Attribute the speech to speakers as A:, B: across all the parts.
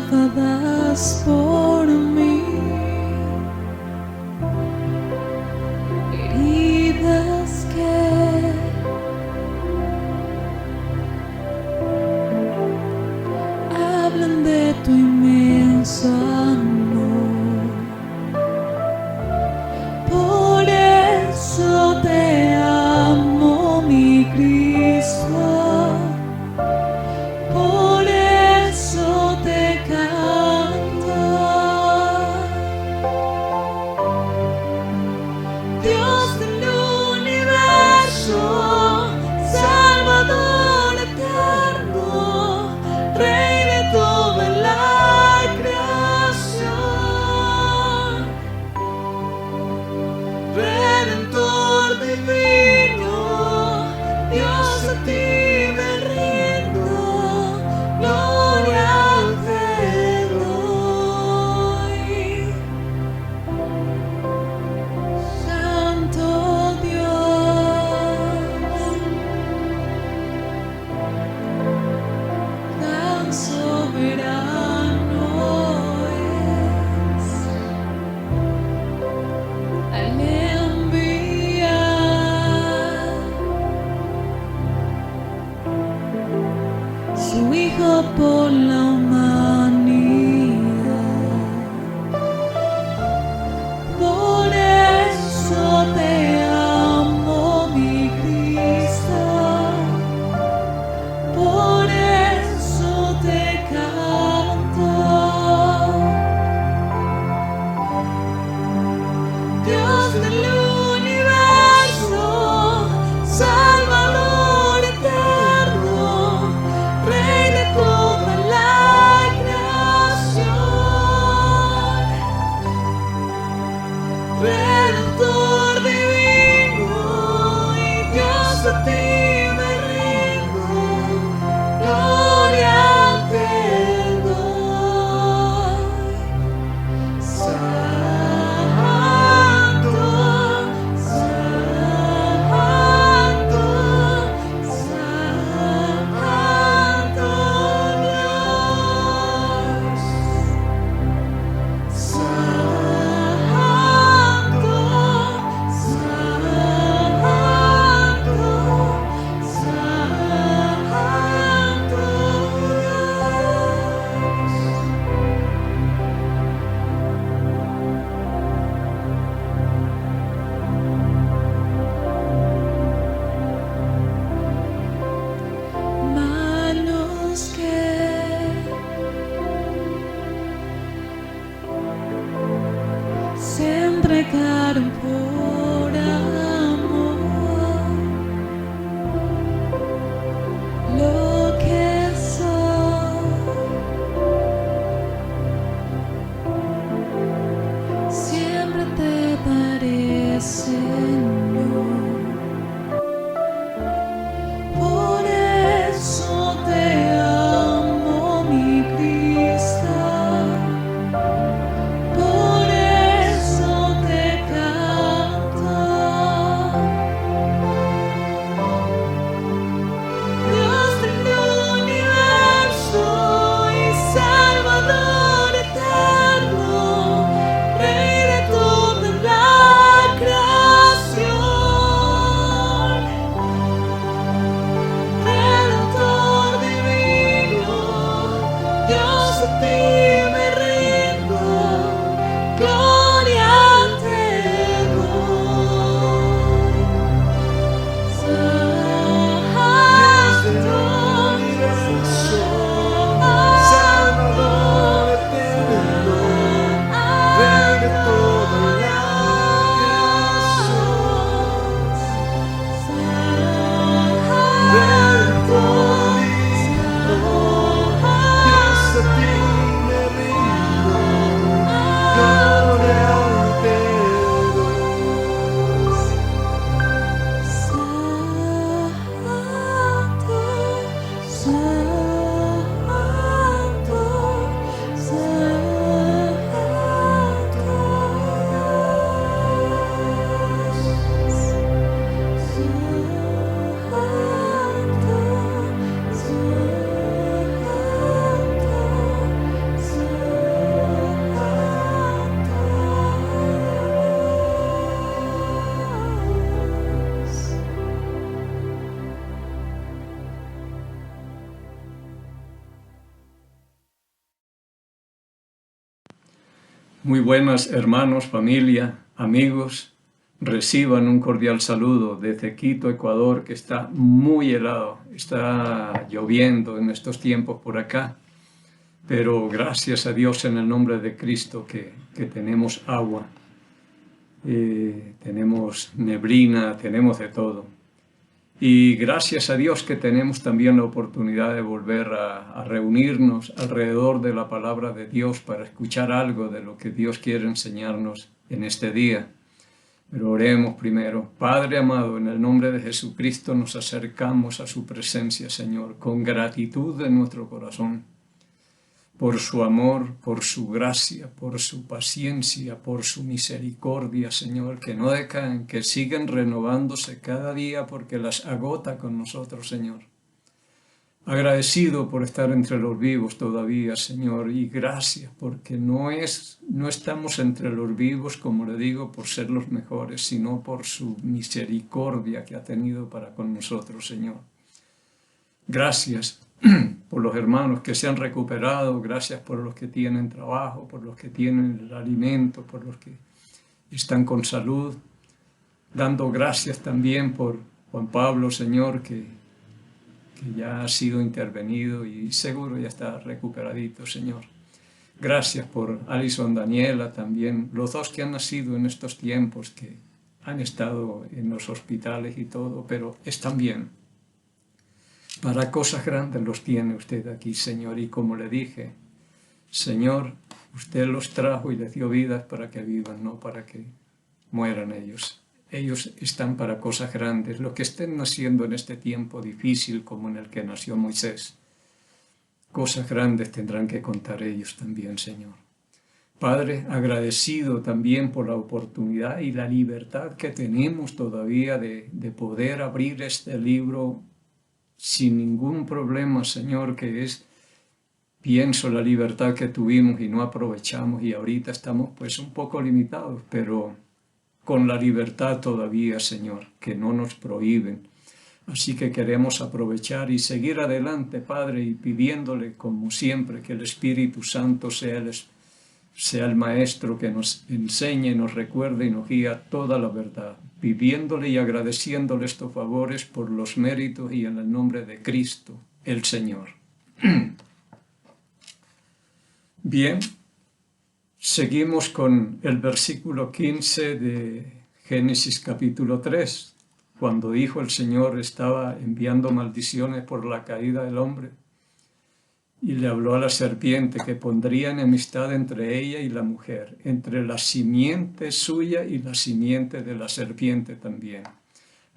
A: clavadas por mí, heridas que hablan de tu inmenso amor. Por eso te amo, mi Cristo. Por eso te canto. Dios del universo, Salvador eterno, Rey de toda la creación, Redentor divino, Dios a ti me rindo, gloria te doy. Santo Dios, tan soberano es, al enviar su Hijo por la humanidad. Por eso te amo, mi Cristo. Por eso te canto. Dios del universo, Salvador eterno, Rey de toda la
B: Muy buenas hermanos, familia, amigos. Reciban un cordial saludo desde Quito, Ecuador, que está muy helado. Está lloviendo en estos tiempos por acá. Pero gracias a Dios en el nombre de Cristo que tenemos agua, tenemos neblina, tenemos de todo. Y gracias a Dios que tenemos también la oportunidad de volver a reunirnos alrededor de la palabra de Dios para escuchar algo de lo que Dios quiere enseñarnos en este día. Pero oremos primero. Padre amado, en el nombre de Jesucristo nos acercamos a su presencia, Señor, con gratitud de nuestro corazón, por su amor, por su gracia, por su paciencia, por su misericordia, Señor, que no decaen, que siguen renovándose cada día porque las agota con nosotros, Señor. Agradecido por estar entre los vivos todavía, Señor, y gracias porque no estamos entre los vivos, como le digo, por ser los mejores, sino por su misericordia que ha tenido para con nosotros, Señor. Gracias por los hermanos que se han recuperado, gracias por los que tienen trabajo, por los que tienen el alimento, por los que están con salud, dando gracias también por Juan Pablo, Señor, que ya ha sido intervenido y seguro ya está recuperadito, Señor. Gracias por Alison Daniela también, los dos que han nacido en estos tiempos, que han estado en los hospitales y todo, pero están bien. Para cosas grandes los tiene usted aquí, Señor, y como le dije, Señor, usted los trajo y les dio vidas para que vivan, no para que mueran ellos. Ellos están para cosas grandes, lo que estén naciendo en este tiempo difícil como en el que nació Moisés. Cosas grandes tendrán que contar ellos también, Señor. Padre, agradecido también por la oportunidad y la libertad que tenemos todavía de poder abrir este libro sin ningún problema, Señor, que pienso la libertad que tuvimos y no aprovechamos y ahorita estamos pues un poco limitados, pero con la libertad todavía, Señor, que no nos prohíben. Así que queremos aprovechar y seguir adelante, Padre, y pidiéndole como siempre que el Espíritu Santo sea el Maestro que nos enseñe, nos recuerde y nos guía toda la verdad, pidiéndole y agradeciéndole estos favores por los méritos y en el nombre de Cristo, el Señor. Bien, seguimos con el versículo 15 de Génesis capítulo 3, cuando dijo el Señor estaba enviando maldiciones por la caída del hombre. Y le habló a la serpiente que pondría enemistad entre ella y la mujer, entre la simiente suya y la simiente de la serpiente también.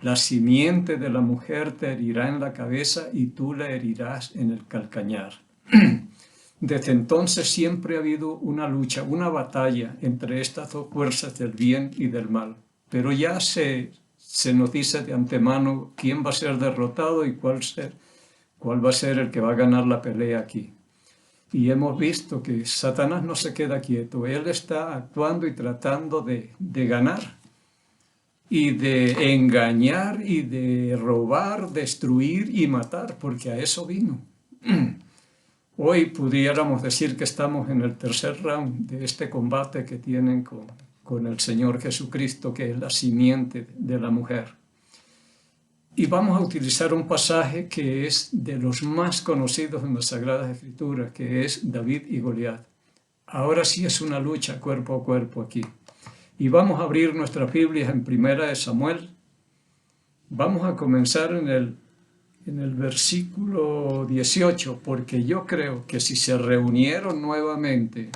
B: La simiente de la mujer te herirá en la cabeza y tú la herirás en el calcañar. Desde entonces siempre ha habido una lucha, una batalla entre estas dos fuerzas del bien y del mal. Pero ya se nos dice de antemano quién va a ser derrotado y cuál va a ser el que va a ganar la pelea aquí. Y hemos visto que Satanás no se queda quieto, él está actuando y tratando de ganar, y de engañar, y de robar, destruir y matar, porque a eso vino. Hoy pudiéramos decir que estamos en el tercer round de este combate que tienen con el Señor Jesucristo, que es la simiente de la mujer. Y vamos a utilizar un pasaje que es de los más conocidos en las Sagradas Escrituras, que es David y Goliat. Ahora sí es una lucha cuerpo a cuerpo aquí. Y vamos a abrir nuestras Biblias en Primera de Samuel. Vamos a comenzar en el versículo 18, porque yo creo que si se reunieron nuevamente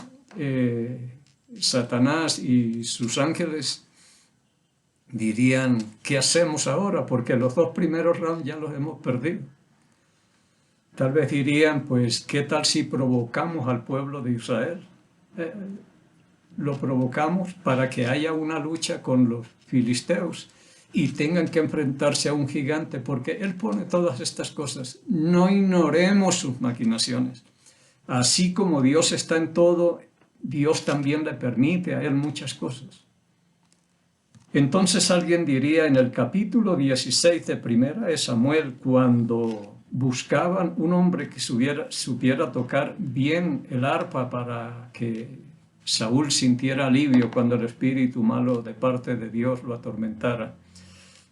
B: Satanás y sus ángeles, dirían, ¿qué hacemos ahora? Porque los dos primeros rounds ya los hemos perdido. Tal vez dirían, pues, ¿qué tal si provocamos al pueblo de Israel? Lo provocamos para que haya una lucha con los filisteos y tengan que enfrentarse a un gigante, porque él pone todas estas cosas. No ignoremos sus maquinaciones. Así como Dios está en todo, Dios también le permite a él muchas cosas. Entonces alguien diría en el capítulo 16 de Primera de Samuel, cuando buscaban un hombre que supiera tocar bien el arpa para que Saúl sintiera alivio cuando el espíritu malo de parte de Dios lo atormentara.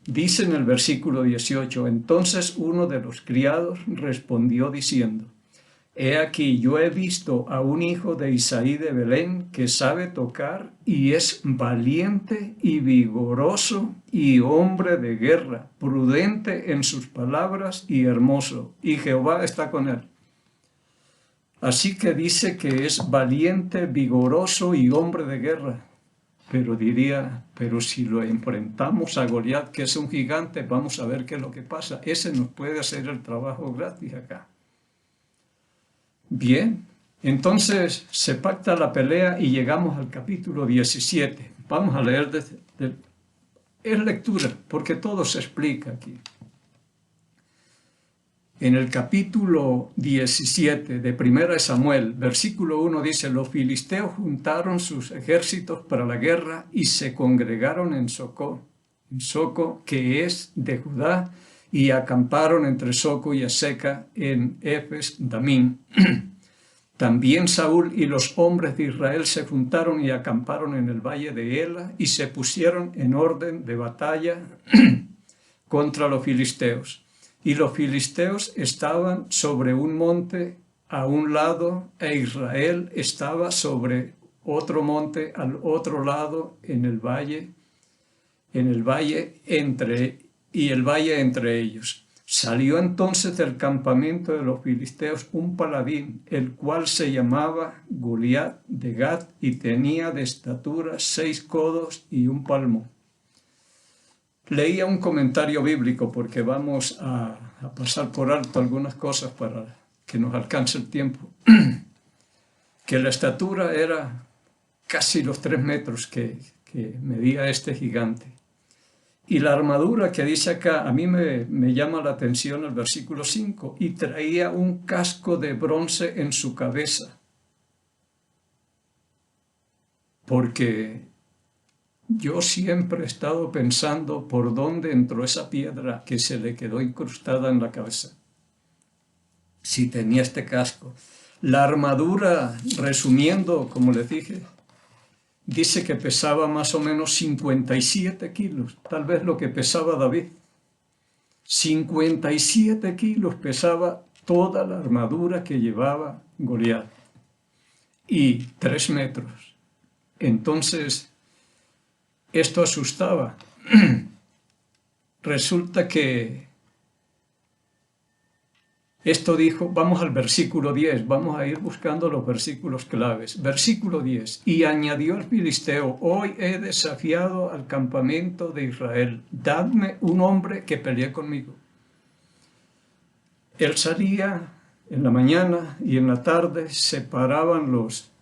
B: Dice en el versículo 18, entonces uno de los criados respondió diciendo, he aquí, yo he visto a un hijo de Isaí de Belén que sabe tocar y es valiente y vigoroso y hombre de guerra, prudente en sus palabras y hermoso, y Jehová está con él. Así que dice que es valiente, vigoroso y hombre de guerra. Pero diría, pero si lo enfrentamos a Goliat, que es un gigante, vamos a ver qué es lo que pasa. Ese nos puede hacer el trabajo gratis acá. Bien, entonces se pacta la pelea y llegamos al capítulo 17. Vamos a leer, es lectura, porque todo se explica aquí. En el capítulo 17 de 1 Samuel, versículo 1 dice, los filisteos juntaron sus ejércitos para la guerra y se congregaron en Soco, que es de Judá, y acamparon entre Soco y Aseca en Efes Damín. También Saúl y los hombres de Israel se juntaron y acamparon en el valle de Ela y se pusieron en orden de batalla contra los filisteos. Y los filisteos estaban sobre un monte a un lado e Israel estaba sobre otro monte al otro lado en el valle entre ellos. Salió entonces del campamento de los filisteos un paladín, el cual se llamaba Goliat de Gat y tenía de estatura 6 codos y 1 palmo. Leía un comentario bíblico porque vamos a pasar por alto algunas cosas para que nos alcance el tiempo. Que la estatura era casi los 3 metros que medía este gigante. Y la armadura que dice acá, a mí me llama la atención el versículo 5, y traía un casco de bronce en su cabeza. Porque yo siempre he estado pensando por dónde entró esa piedra que se le quedó incrustada en la cabeza. Si tenía este casco. La armadura, resumiendo, como les dije, dice que pesaba más o menos 57 kilos, tal vez lo que pesaba David. 57 kilos pesaba toda la armadura que llevaba Goliat. Y 3 metros. Entonces, esto asustaba. Resulta que esto dijo, vamos al versículo 10, vamos a ir buscando los versículos claves. Versículo 10, y añadió el filisteo, hoy he desafiado al campamento de Israel, dadme un hombre que pelee conmigo. Él salía en la mañana y en la tarde se paraban los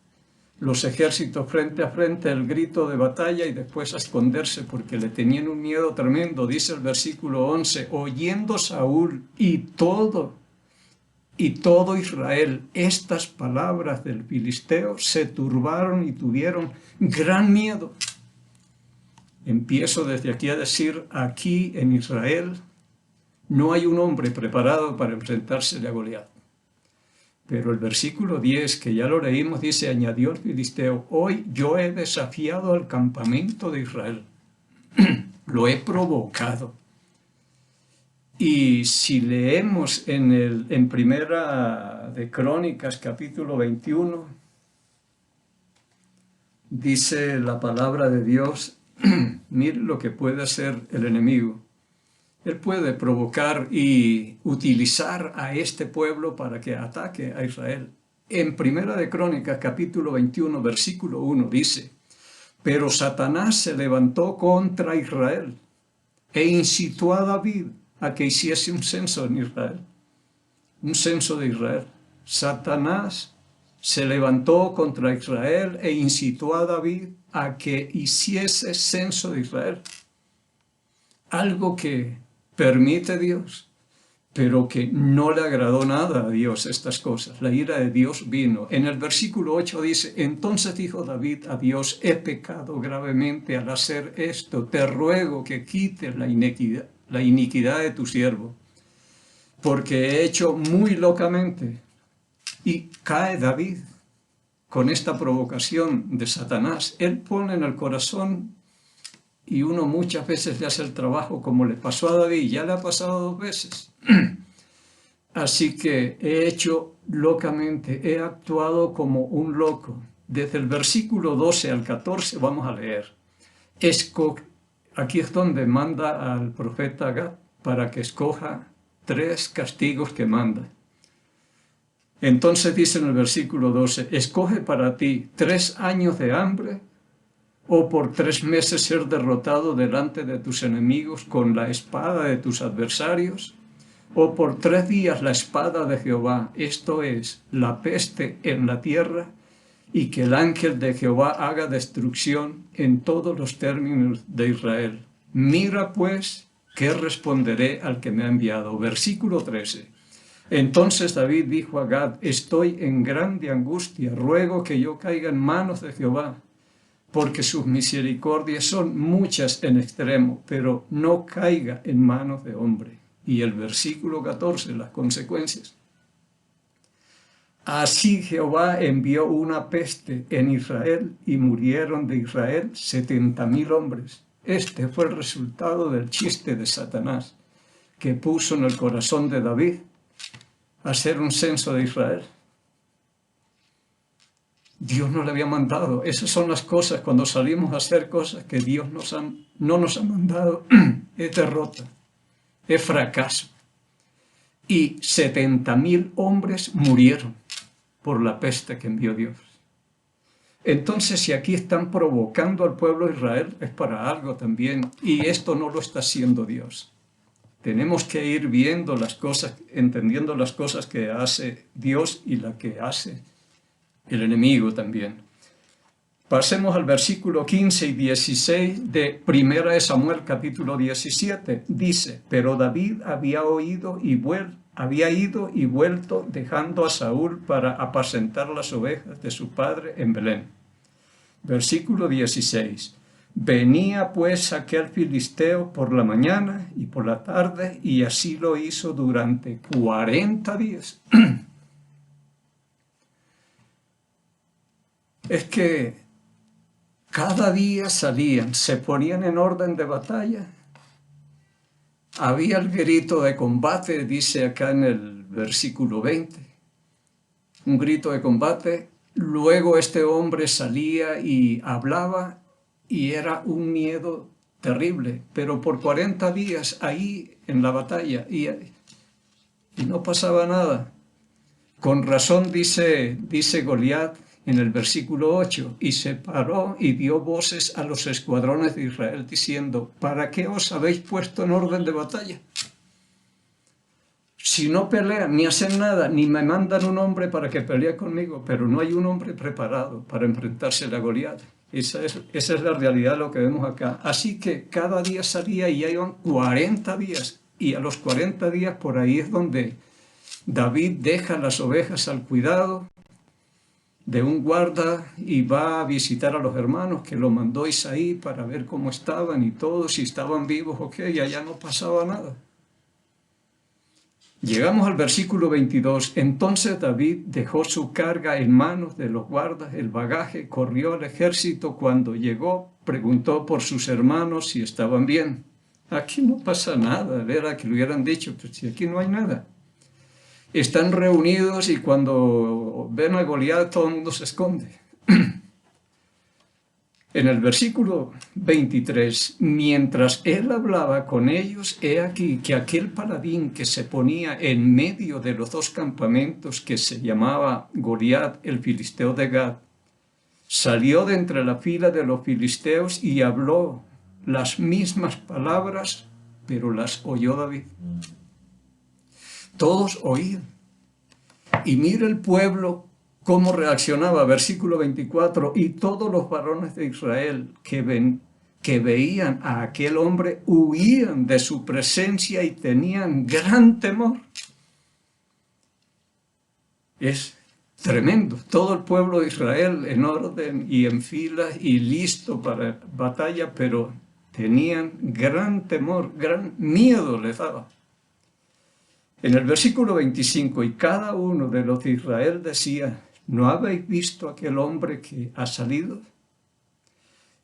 B: ejércitos frente a frente, el grito de batalla y después a esconderse porque le tenían un miedo tremendo. Dice el versículo 11, oyendo Saúl y todo Israel estas palabras del filisteo, se turbaron y tuvieron gran miedo. Empiezo desde aquí a decir, aquí en Israel no hay un hombre preparado para enfrentarse a Goliat. Pero el versículo 10, que ya lo leímos, dice, añadió el filisteo, hoy yo he desafiado al campamento de Israel. Lo he provocado. Y si leemos en Primera de Crónicas, capítulo 21, dice la palabra de Dios, mire lo que puede hacer el enemigo. Él puede provocar y utilizar a este pueblo para que ataque a Israel. En Primera de Crónicas, capítulo 21, versículo 1, dice, pero Satanás se levantó contra Israel e incitó a David a que hiciese un censo en Israel. Un censo de Israel. Satanás se levantó contra Israel e incitó a David a que hiciese censo de Israel. Algo que permite Dios, pero que no le agradó nada a Dios estas cosas. La ira de Dios vino. En el versículo 8 dice, entonces dijo David a Dios, he pecado gravemente al hacer esto, te ruego que quites la iniquidad de tu siervo, porque he hecho muy locamente. Y cae David con esta provocación de Satanás. Él pone en el corazón y uno muchas veces le hace el trabajo como le pasó a David, ya le ha pasado 2 veces. Así que he hecho locamente, he actuado como un loco. Desde el versículo 12 al 14 vamos a leer. Aquí es donde manda al profeta Gad para que escoja 3 castigos que manda. Entonces dice en el versículo 12, escoge para ti 3 años de hambre o por 3 meses ser derrotado delante de tus enemigos con la espada de tus adversarios, o por 3 días la espada de Jehová, esto es, la peste en la tierra, y que el ángel de Jehová haga destrucción en todos los términos de Israel. Mira pues, ¿qué responderé al que me ha enviado? Versículo 13. Entonces David dijo a Gad, estoy en grande angustia, ruego que yo caiga en manos de Jehová, porque sus misericordias son muchas en extremo, pero no caiga en manos de hombre. Y el versículo 14, las consecuencias. Así Jehová envió una peste en Israel y murieron de Israel 70,000 hombres. Este fue el resultado del chiste de Satanás, que puso en el corazón de David hacer un censo de Israel. Dios no le había mandado. Esas son las cosas, cuando salimos a hacer cosas que Dios no nos ha mandado, es derrota, es fracaso. Y 70,000 hombres murieron por la peste que envió Dios. Entonces, si aquí están provocando al pueblo de Israel, es para algo también, y esto no lo está haciendo Dios. Tenemos que ir viendo las cosas, entendiendo las cosas que hace Dios y las que hace el enemigo también. Pasemos al versículo 15 y 16 de 1 Samuel capítulo 17. Dice, pero David había ido y vuelto dejando a Saúl para apacentar las ovejas de su padre en Belén. Versículo 16. Venía pues aquel filisteo por la mañana y por la tarde, y así lo hizo durante 40 días. Es que cada día salían, se ponían en orden de batalla. Había el grito de combate, dice acá en el versículo 20. Un grito de combate. Luego este hombre salía y hablaba y era un miedo terrible. Pero por 40 días ahí en la batalla y no pasaba nada. Con razón dice Goliat en el versículo 8, y se paró y dio voces a los escuadrones de Israel diciendo, ¿para qué os habéis puesto en orden de batalla? Si no pelean, ni hacen nada, ni me mandan un hombre para que pelee conmigo, pero no hay un hombre preparado para enfrentarse a Goliat. Esa es la realidad de lo que vemos acá. Así que cada día salía y ya iban 40 días, y a los 40 días por ahí es donde David deja las ovejas al cuidado de un guarda y va a visitar a los hermanos que lo mandó Isaí para ver cómo estaban y todo, si estaban vivos o qué, y allá no pasaba nada. Llegamos al versículo 22. Entonces David dejó su carga en manos de los guardas, el bagaje, corrió al ejército. Cuando llegó, preguntó por sus hermanos si estaban bien. Aquí no pasa nada, era que le hubieran dicho, pues si aquí no hay nada. Están reunidos y cuando ven a Goliat todo el mundo se esconde. En el versículo 23, mientras él hablaba con ellos, he aquí que aquel paladín que se ponía en medio de los 2 campamentos, que se llamaba Goliat, el filisteo de Gad, salió de entre la fila de los filisteos y habló las mismas palabras, pero las oyó David. Todos oían. Y mira el pueblo cómo reaccionaba. Versículo 24. Y todos los varones de Israel que veían a aquel hombre huían de su presencia y tenían gran temor. Es tremendo. Todo el pueblo de Israel en orden y en fila y listo para batalla, pero tenían gran temor, gran miedo les daba. En el versículo 25, y cada uno de los de Israel decía, ¿no habéis visto aquel hombre que ha salido?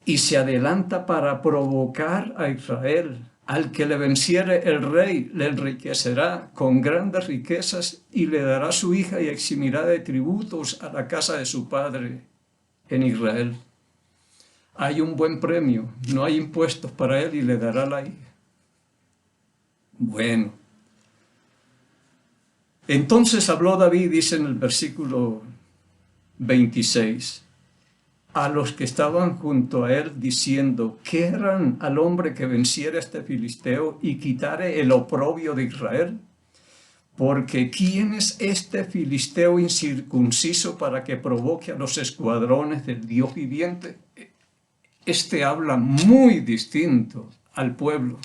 B: Y se adelanta para provocar a Israel. Al que le venciere el rey le enriquecerá con grandes riquezas y le dará su hija y eximirá de tributos a la casa de su padre en Israel. Hay un buen premio, no hay impuestos para él y le dará la hija. Bueno, entonces habló David, dice en el versículo 26, a los que estaban junto a él, diciendo, ¿qué harán al hombre que venciere a este filisteo y quitare el oprobio de Israel? Porque ¿quién es este filisteo incircunciso para que provoque a los escuadrones del Dios viviente? Este habla muy distinto al pueblo.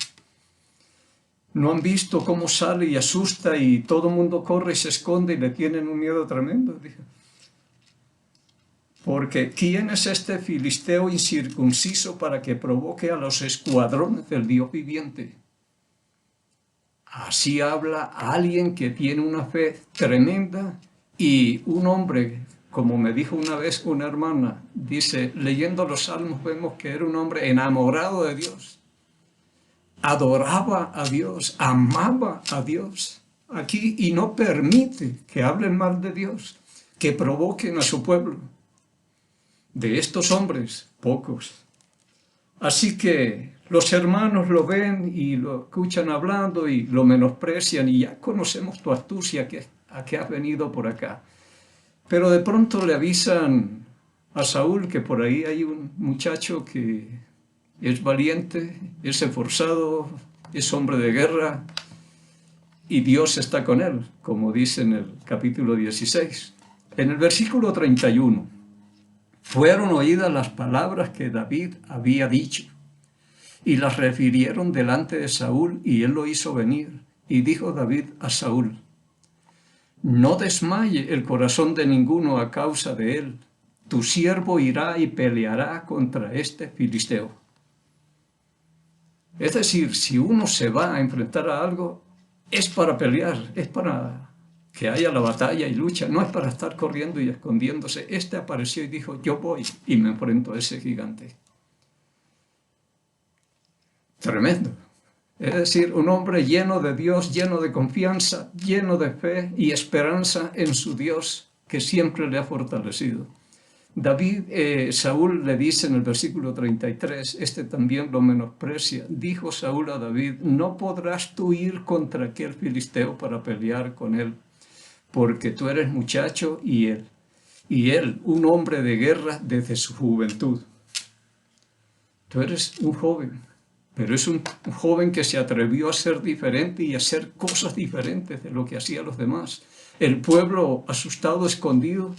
B: ¿No han visto cómo sale y asusta y todo el mundo corre y se esconde y le tienen un miedo tremendo? Dijo. Porque ¿quién es este filisteo incircunciso para que provoque a los escuadrones del Dios viviente? Así habla alguien que tiene una fe tremenda y un hombre, como me dijo una vez una hermana, dice, leyendo los salmos vemos que era un hombre enamorado de Dios. Adoraba a Dios, amaba a Dios aquí y no permite que hablen mal de Dios, que provoquen a su pueblo. De estos hombres, pocos. Así que los hermanos lo ven y lo escuchan hablando y lo menosprecian y ya conocemos tu astucia, a qué has venido por acá. Pero de pronto le avisan a Saúl que por ahí hay un muchacho que es valiente, es esforzado, es hombre de guerra y Dios está con él, como dice en el capítulo 16. En el versículo 31, fueron oídas las palabras que David había dicho y las refirieron delante de Saúl y él lo hizo venir. Y dijo David a Saúl, no desmaye el corazón de ninguno a causa de él, tu siervo irá y peleará contra este filisteo. Es decir, si uno se va a enfrentar a algo, es para pelear, es para que haya la batalla y lucha, no es para estar corriendo y escondiéndose. Este apareció y dijo, yo voy y me enfrento a ese gigante. Tremendo. Es decir, un hombre lleno de Dios, lleno de confianza, lleno de fe y esperanza en su Dios, que siempre le ha fortalecido. Saúl le dice en el versículo 33, este también lo menosprecia, dijo Saúl a David, no podrás tú ir contra aquel filisteo para pelear con él, porque tú eres muchacho y él un hombre de guerra desde su juventud. Tú eres un joven, pero es un joven que se atrevió a ser diferente y a hacer cosas diferentes de lo que hacían los demás. El pueblo asustado, escondido,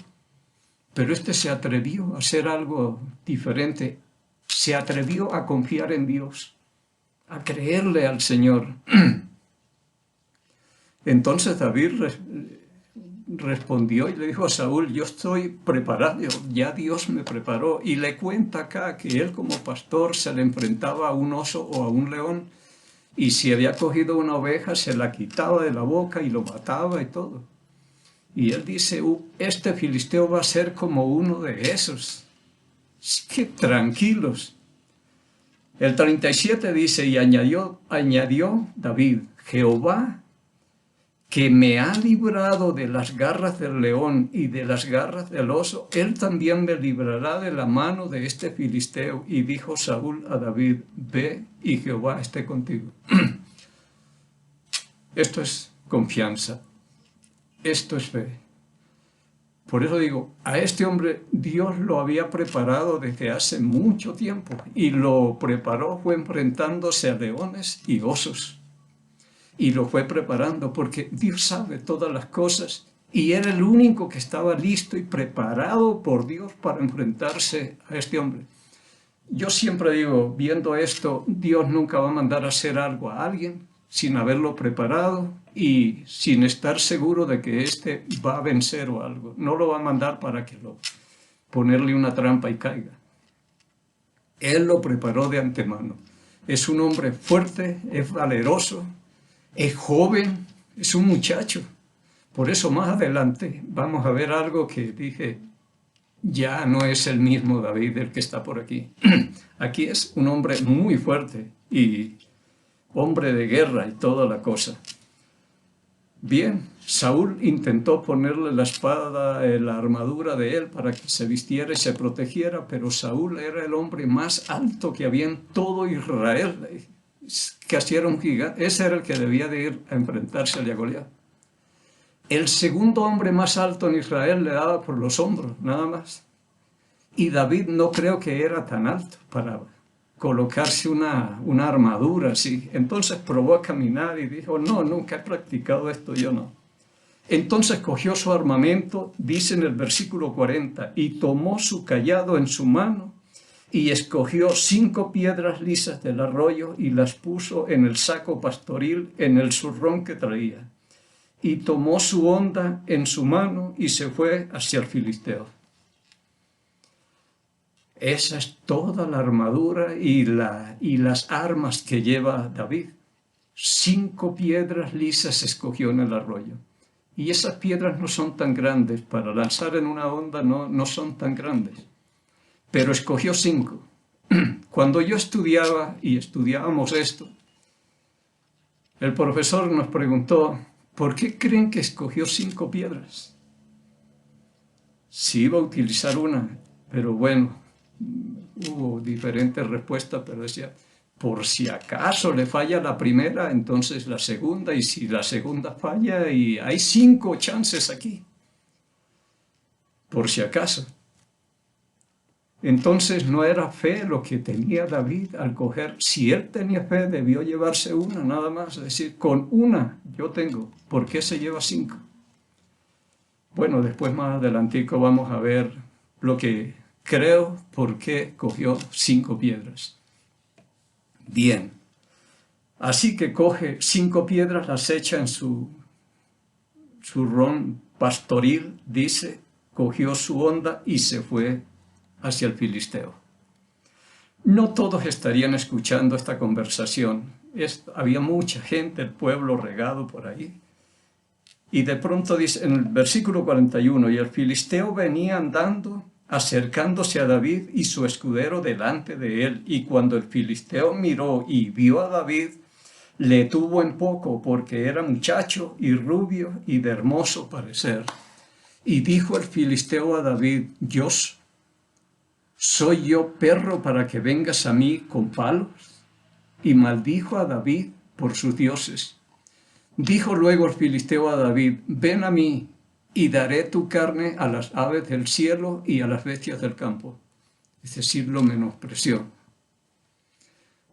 B: pero este se atrevió a hacer algo diferente, se atrevió a confiar en Dios, a creerle al Señor. Entonces David respondió y le dijo a Saúl, yo estoy preparado, ya Dios me preparó. Y le cuenta acá que él como pastor se le enfrentaba a un oso o a un león y si había cogido una oveja se la quitaba de la boca y lo mataba y todo. Y él dice, este filisteo va a ser como uno de esos. ¡Qué tranquilos! El 37 dice, y añadió David, Jehová, que me ha librado de las garras del león y de las garras del oso, él también me librará de la mano de este filisteo. Y dijo Saúl a David, ve y Jehová esté contigo. Esto es confianza. Esto es fe. Por eso digo, a este hombre Dios lo había preparado desde hace mucho tiempo y lo preparó, fue enfrentándose a leones y osos. Y lo fue preparando porque Dios sabe todas las cosas y era el único que estaba listo y preparado por Dios para enfrentarse a este hombre. Yo siempre digo, viendo esto, Dios nunca va a mandar a hacer algo a alguien sin haberlo preparado y sin estar seguro de que éste va a vencer o algo. No lo va a mandar para que ponerle una trampa y caiga. Él lo preparó de antemano. Es un hombre fuerte, es valeroso, es joven, es un muchacho, Por eso más adelante vamos a ver algo que dije, ya no es el mismo David el que está por aquí. Aquí es un hombre muy fuerte y hombre de guerra y toda la cosa. Bien, Saúl intentó ponerle la espada, la armadura de él para que se vistiera y se protegiera, pero Saúl era el hombre más alto que había en todo Israel. Casi era un gigante. Ese era el que debía de ir a enfrentarse a Goliat. El segundo hombre más alto en Israel le daba por los hombros, nada más. Y David no creo que era tan alto para colocarse una armadura así. Entonces probó a caminar y dijo, no, nunca he practicado esto, yo no. Entonces cogió su armamento, dice en el versículo 40, y tomó su cayado en su mano y escogió 5 piedras lisas del arroyo y las puso en el saco pastoril, en el zurrón que traía. Y tomó su honda en su mano y se fue hacia el filisteo. Esa es toda la armadura y las armas que lleva David. 5 piedras lisas escogió en el arroyo. Y esas piedras no son tan grandes, para lanzar en una honda no son tan grandes. Pero escogió 5. Cuando yo estudiaba y estudiábamos esto, el profesor nos preguntó, ¿por qué creen que escogió 5 piedras? Sí iba a utilizar una, pero bueno, hubo diferentes respuestas, pero decía, por si acaso le falla la primera, entonces la segunda, y si la segunda falla, y hay 5 chances aquí, por si acaso. Entonces no era fe lo que tenía David al coger. Si él tenía fe, debió llevarse una nada más. Es decir, con una yo tengo. ¿Por qué se lleva 5? Bueno, después más adelantico vamos a ver lo que creo por qué cogió 5 piedras. Bien. Así que coge 5 piedras, las echa en su zurrón pastoril, dice, cogió su honda y se fue hacia el filisteo. No todos estarían escuchando esta conversación. Había mucha gente, el pueblo regado por ahí. Y de pronto dice en el versículo 41, y el filisteo venía andando, acercándose a David y su escudero delante de él. Y cuando el filisteo miró y vio a David, le tuvo en poco, porque era muchacho y rubio y de hermoso parecer. Y dijo el filisteo a David, ¿soy yo perro para que vengas a mí con palos? Y maldijo a David por sus dioses. Dijo luego el filisteo a David, ven a mí y daré tu carne a las aves del cielo y a las bestias del campo. Es decir, lo menospreció.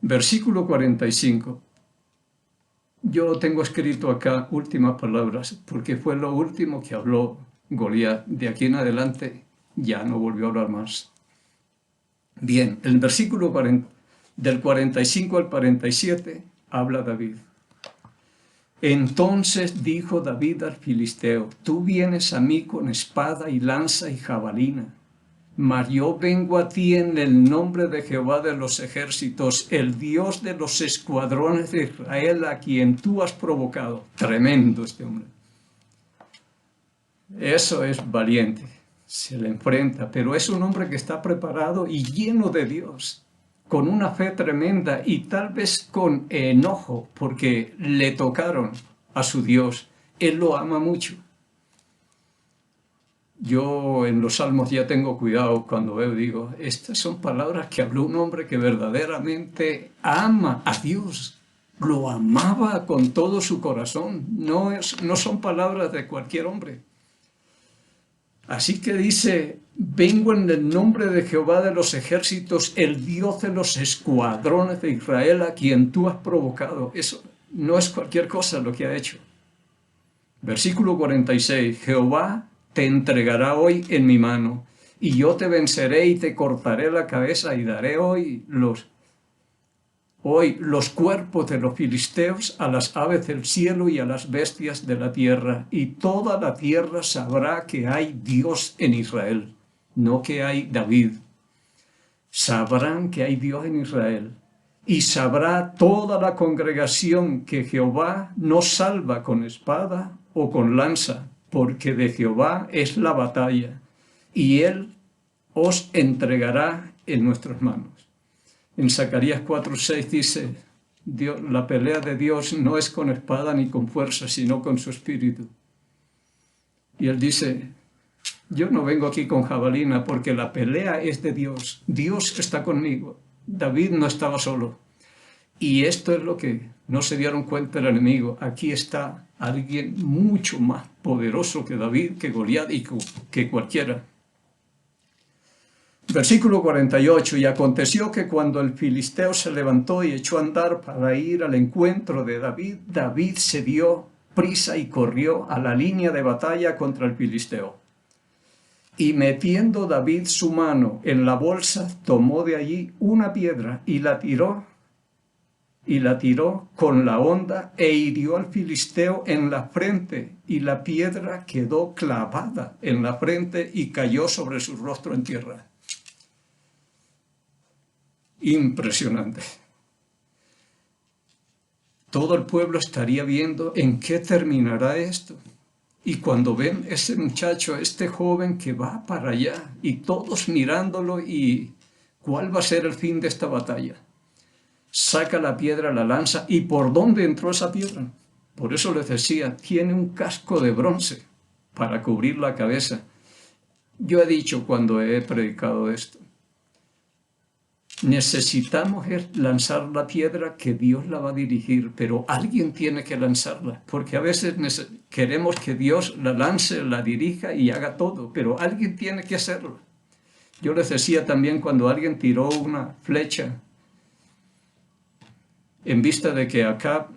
B: Versículo 45. Yo tengo escrito acá últimas palabras, porque fue lo último que habló Goliat. De aquí en adelante ya no volvió a hablar más. Bien, el versículo del 45 al 47 habla David. Entonces dijo David al filisteo, tú vienes a mí con espada y lanza y jabalina, mas yo vengo a ti en el nombre de Jehová de los ejércitos, el Dios de los escuadrones de Israel, a quien tú has provocado. Tremendo este hombre. Eso es valiente. Se le enfrenta, pero es un hombre que está preparado y lleno de Dios, con una fe tremenda y tal vez con enojo, porque le tocaron a su Dios. Él lo ama mucho. Yo en los Salmos ya tengo cuidado cuando veo, digo, estas son palabras que habló un hombre que verdaderamente ama a Dios. Lo amaba con todo su corazón. No son palabras de cualquier hombre. Así que dice, vengo en el nombre de Jehová de los ejércitos, el Dios de los escuadrones de Israel, a quien tú has provocado. Eso no es cualquier cosa lo que ha hecho. Versículo 46, Jehová te entregará hoy en mi mano, y yo te venceré y te cortaré la cabeza y daré hoy los cuerpos de los filisteos a las aves del cielo y a las bestias de la tierra, y toda la tierra sabrá que hay Dios en Israel, no que hay David. Sabrán que hay Dios en Israel, y sabrá toda la congregación que Jehová no salva con espada o con lanza, porque de Jehová es la batalla, y él os entregará en nuestras manos. En Zacarías 4:6 dice, la pelea de Dios no es con espada ni con fuerza, sino con su espíritu. Y él dice, yo no vengo aquí con jabalina porque la pelea es de Dios. Dios está conmigo. David no estaba solo. Y esto es lo que no se dieron cuenta el enemigo. Aquí está alguien mucho más poderoso que David, que Goliat y que cualquiera. Versículo 48, y aconteció que cuando el filisteo se levantó y echó a andar para ir al encuentro de David, David se dio prisa y corrió a la línea de batalla contra el filisteo. Y metiendo David su mano en la bolsa, tomó de allí una piedra y la tiró con la honda e hirió al filisteo en la frente, y la piedra quedó clavada en la frente y cayó sobre su rostro en tierra. Impresionante. Todo el pueblo estaría viendo en qué terminará esto. Y cuando ven ese muchacho, este joven que va para allá, y todos mirándolo, y ¿cuál va a ser el fin de esta batalla? Saca la piedra, la lanza, ¿y por dónde entró esa piedra? Por eso les decía, tiene un casco de bronce para cubrir la cabeza. Yo he dicho cuando he predicado esto, necesitamos lanzar la piedra, que Dios la va a dirigir, pero alguien tiene que lanzarla, porque a veces queremos que Dios la lance, la dirija y haga todo, pero alguien tiene que hacerlo. Yo les decía también cuando alguien tiró una flecha, en vista de que Acab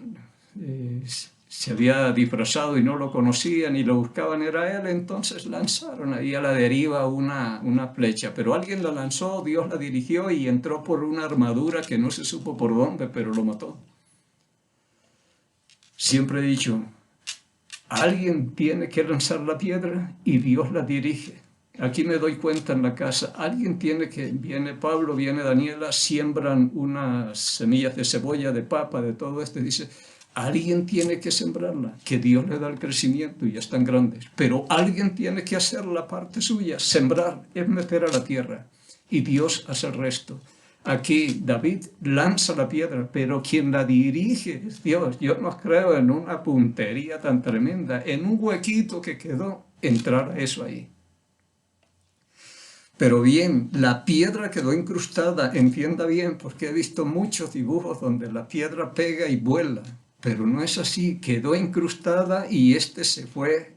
B: se había disfrazado y no lo conocían y lo buscaban, era él, entonces lanzaron ahí a la deriva una flecha, pero alguien la lanzó, Dios la dirigió y entró por una armadura que no se supo por dónde, pero lo mató. Siempre he dicho, alguien tiene que lanzar la piedra y Dios la dirige. Aquí me doy cuenta en la casa, alguien tiene que, viene Pablo, viene Daniela, siembran unas semillas de cebolla, de papa, de todo esto, y dice, alguien tiene que sembrarla, que Dios le da el crecimiento y ya están grandes, pero alguien tiene que hacer la parte suya, sembrar, es meter a la tierra, y Dios hace el resto. Aquí David lanza la piedra, pero quien la dirige es Dios. Yo no creo en una puntería tan tremenda, en un huequito que quedó, entrar a eso ahí. Pero bien, la piedra quedó incrustada, entienda bien, porque he visto muchos dibujos donde la piedra pega y vuela, pero no es así, quedó incrustada y se fue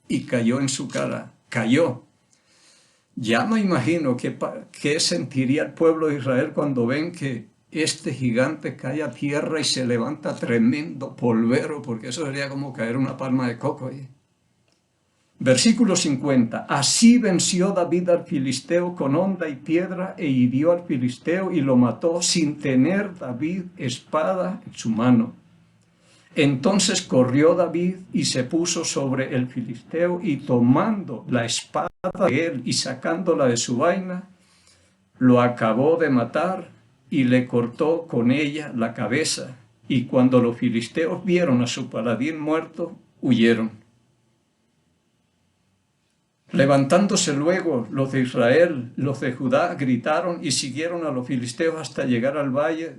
B: y cayó en su cara, cayó. Ya me imagino qué sentiría el pueblo de Israel cuando ven que este gigante cae a tierra y se levanta tremendo polvero, porque eso sería como caer una palma de coco ahí. Versículo 50. Así venció David al filisteo con honda y piedra e hirió al filisteo y lo mató sin tener David espada en su mano. Entonces corrió David y se puso sobre el filisteo y tomando la espada de él y sacándola de su vaina, lo acabó de matar y le cortó con ella la cabeza. Y cuando los filisteos vieron a su paladín muerto, huyeron. Levantándose luego los de Israel, los de Judá, gritaron y siguieron a los filisteos hasta llegar al valle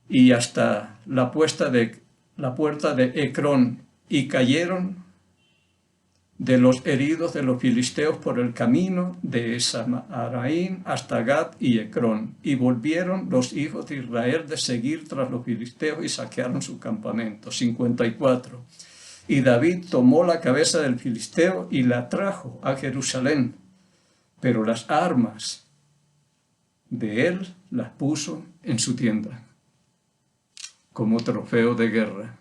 B: y hasta la puerta de Ecrón, y cayeron de los heridos de los filisteos por el camino de Samaraín hasta Gat y Ecrón, y volvieron los hijos de Israel de seguir tras los filisteos y saquearon su campamento. 54. Y David tomó la cabeza del filisteo y la trajo a Jerusalén, pero las armas de él las puso en su tienda, como trofeo de guerra.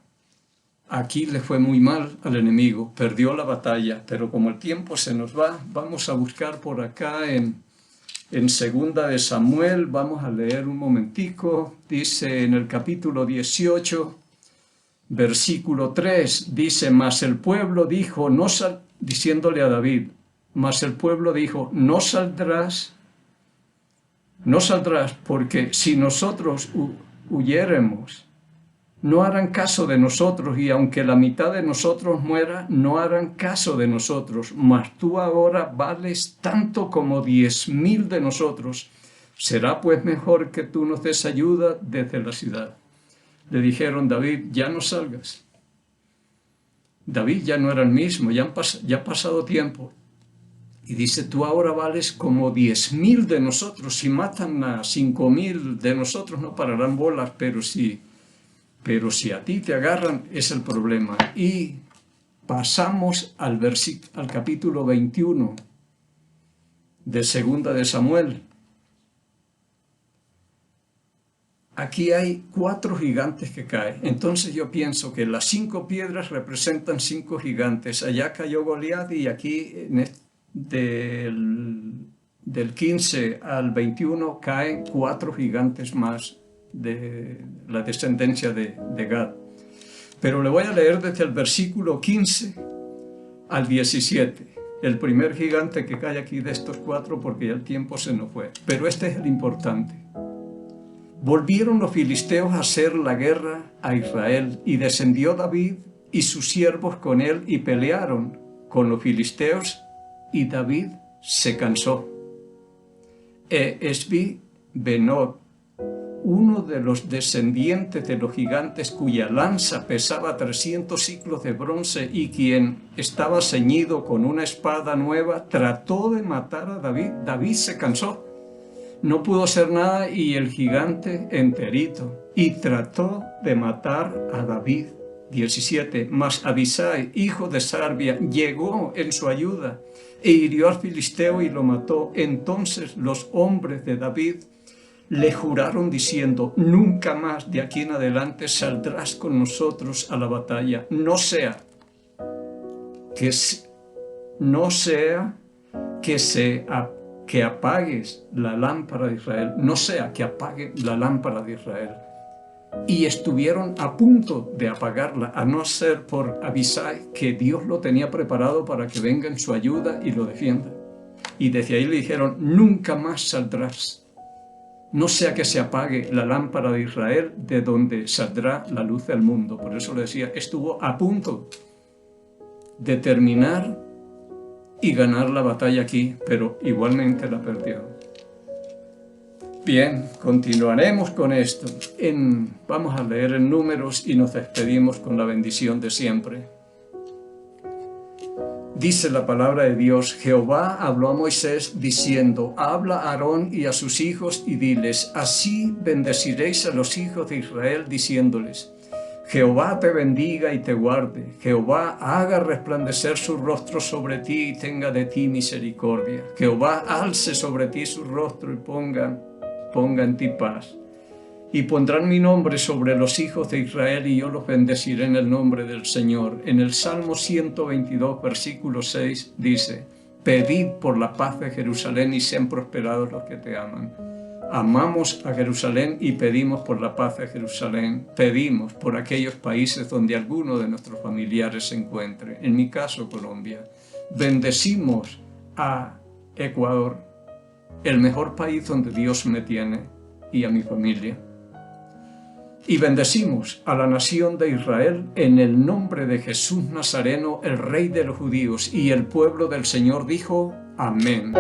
B: Aquí le fue muy mal al enemigo, perdió la batalla, pero como el tiempo se nos va, vamos a buscar por acá en Segunda de Samuel, vamos a leer un momentico, dice en el capítulo 18, versículo 3, dice, mas el pueblo dijo, diciéndole a David, mas el pueblo dijo, no saldrás, porque si nosotros huyéremos No harán caso de nosotros, y aunque la mitad de nosotros muera, no harán caso de nosotros. Mas tú ahora vales tanto como 10,000 de nosotros. ¿Será pues mejor que tú nos des ayuda desde la ciudad? Le dijeron: David, ya no salgas. David ya no era el mismo, ya ha pasado tiempo. Y dice: tú ahora vales como 10,000 de nosotros. Si matan a 5,000 de nosotros no pararán bolas, pero si a ti te agarran es el problema. Y pasamos al capítulo 21 de Segunda de Samuel. Aquí hay 4 gigantes que caen. Entonces yo pienso que las 5 piedras representan 5 gigantes. Allá cayó Goliat, y aquí del 15 al 21 caen 4 gigantes más de la descendencia de Gad. Pero le voy a leer desde el versículo 15 al 17. El primer gigante que cae aquí de estos 4, porque ya el tiempo se nos fue. Pero este es el importante. Volvieron los filisteos a hacer la guerra a Israel, y descendió David y sus siervos con él, y pelearon con los filisteos, y David se cansó. Esbi-Benob, uno de los descendientes de los gigantes, cuya lanza pesaba 300 siclos de bronce y quien estaba ceñido con una espada nueva, trató de matar a David. David se cansó. No pudo hacer nada, y el gigante enterito, y trató de matar a David. 17. Mas Abisai, hijo de Sarbia, llegó en su ayuda e hirió al filisteo y lo mató. Entonces los hombres de David le juraron diciendo: nunca más de aquí en adelante saldrás con nosotros a la batalla, no sea que apagues la lámpara de Israel, no sea que apague la lámpara de Israel. Y estuvieron a punto de apagarla, a no ser por Abisai, que Dios lo tenía preparado para que venga en su ayuda y lo defienda. Y desde ahí le dijeron: nunca más saldrás, no sea que se apague la lámpara de Israel, de donde saldrá la luz del mundo. Por eso le decía, estuvo a punto de terminar y ganar la batalla aquí, pero igualmente la perdió. Bien, continuaremos con esto. Vamos a leer en Números y nos despedimos con la bendición de siempre. Dice la palabra de Dios: Jehová habló a Moisés diciendo: habla a Aarón y a sus hijos y diles: así bendeciréis a los hijos de Israel, diciéndoles: Jehová te bendiga y te guarde. Jehová haga resplandecer su rostro sobre ti y tenga de ti misericordia. Jehová alce sobre ti su rostro y ponga en ti paz. Y pondrán mi nombre sobre los hijos de Israel, y yo los bendeciré en el nombre del Señor. En el Salmo 122, versículo 6, dice: pedid por la paz de Jerusalén y sean prosperados los que te aman. Amamos a Jerusalén y pedimos por la paz de Jerusalén. Pedimos por aquellos países donde alguno de nuestros familiares se encuentre. En mi caso, Colombia. Bendecimos a Ecuador, el mejor país donde Dios me tiene, y a mi familia. Y bendecimos a la nación de Israel en el nombre de Jesús Nazareno, el Rey de los judíos. Y el pueblo del Señor dijo: amén.